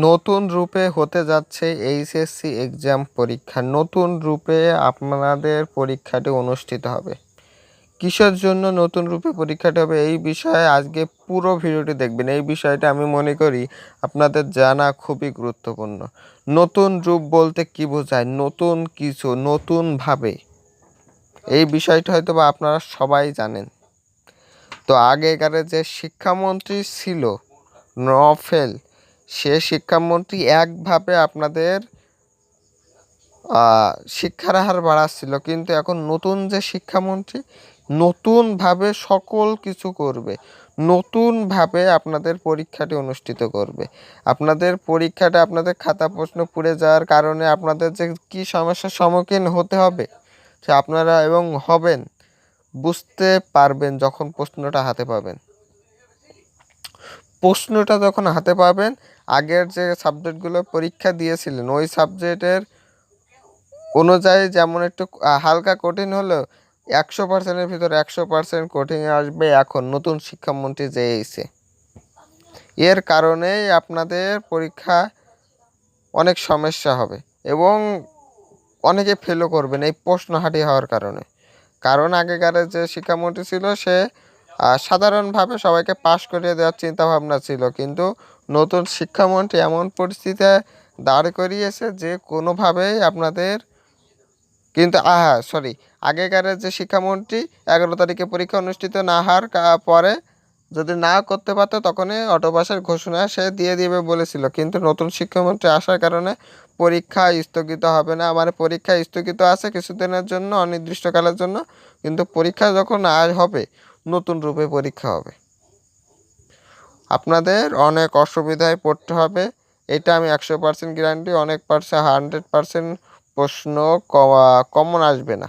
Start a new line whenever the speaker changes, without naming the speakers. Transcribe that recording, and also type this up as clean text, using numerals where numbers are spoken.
নতুন রূপে হতে যাচ্ছে এইচএসসি এক্সাম পরীক্ষা। নতুন রূপে আপনাদের পরীক্ষাটি অনুষ্ঠিত হবে। কিসের জন্য নতুন রূপে পরীক্ষাটি হবে এই বিষয়ে আজকে পুরো ভিডিওটি দেখবেন। এই বিষয়টা আমি মনে করি আপনাদের জানা খুবই গুরুত্বপূর্ণ। নতুন রূপ বলতে কি বোঝায়? নতুন কিছু, নতুনভাবে। এই বিষয়টা হয়তো বা আপনারা সবাই জানেন। তো আগেকার যে শিক্ষামন্ত্রী ছিল নফেল, সে শিক্ষামন্ত্রী একভাবে আপনাদের শিক্ষার হার বাড়াচ্ছিল, কিন্তু এখন নতুন যে শিক্ষামন্ত্রী নতুনভাবে সকল কিছু করবে, নতুনভাবে আপনাদের পরীক্ষাটি অনুষ্ঠিত করবে। আপনাদের পরীক্ষাটা, আপনাদের খাতা প্রশ্ন পুড়ে যাওয়ার কারণে আপনাদের যে কী সমস্যার সম্মুখীন হতে হবে সে আপনারা এবং হবেন বুঝতে পারবেন যখন প্রশ্নটা হাতে পাবেন। প্রশ্নটা যখন হাতে পাবেন, আগের যে সাবজেক্টগুলো পরীক্ষা দিয়েছিলেন ওই সাবজেক্টের অনুযায়ী যেমন একটু হালকা কঠিন হলেও 100%-এর ভিতরে 100% কঠিন আসবে এখন নতুন শিক্ষামন্ত্রী যে এসে। এর কারণেই আপনাদের পরীক্ষা অনেক সমস্যা হবে এবং অনেকে ফেলও করবেন এই প্রশ্নহাটি হওয়ার কারণে। কারণ আগেকার যে শিক্ষামন্ত্রী ছিল সে সাধারণভাবে সবাইকে পাশ করিয়ে দেওয়ার চিন্তাভাবনা ছিল, কিন্তু নতুন শিক্ষামন্ত্রী এমন পরিস্থিতিতে দাঁড় করিয়েছে যে কোনোভাবেই আপনাদের কিন্তু আগেকার যে শিক্ষামন্ত্রী 11 তারিখে পরীক্ষা অনুষ্ঠিত না হওয়ার পরে যদি না করতে পারতো তখনই অটোপাসের ঘোষণা সে দিয়ে দিবে বলেছিল, কিন্তু নতুন শিক্ষামন্ত্রী আসার কারণে পরীক্ষা স্থগিত হবে না। মানে পরীক্ষা স্থগিত আছে কিছুদিনের জন্য, অনির্দিষ্টকালের জন্য, কিন্তু পরীক্ষা যখন হবে নতুন রূপে পরীক্ষা হবে। আপনাদের অনেক অসুবিধায় পড়তে হবে, এটা আমি 100% গ্যারান্টি। অনেক 100% প্রশ্ন কমন আসবে না।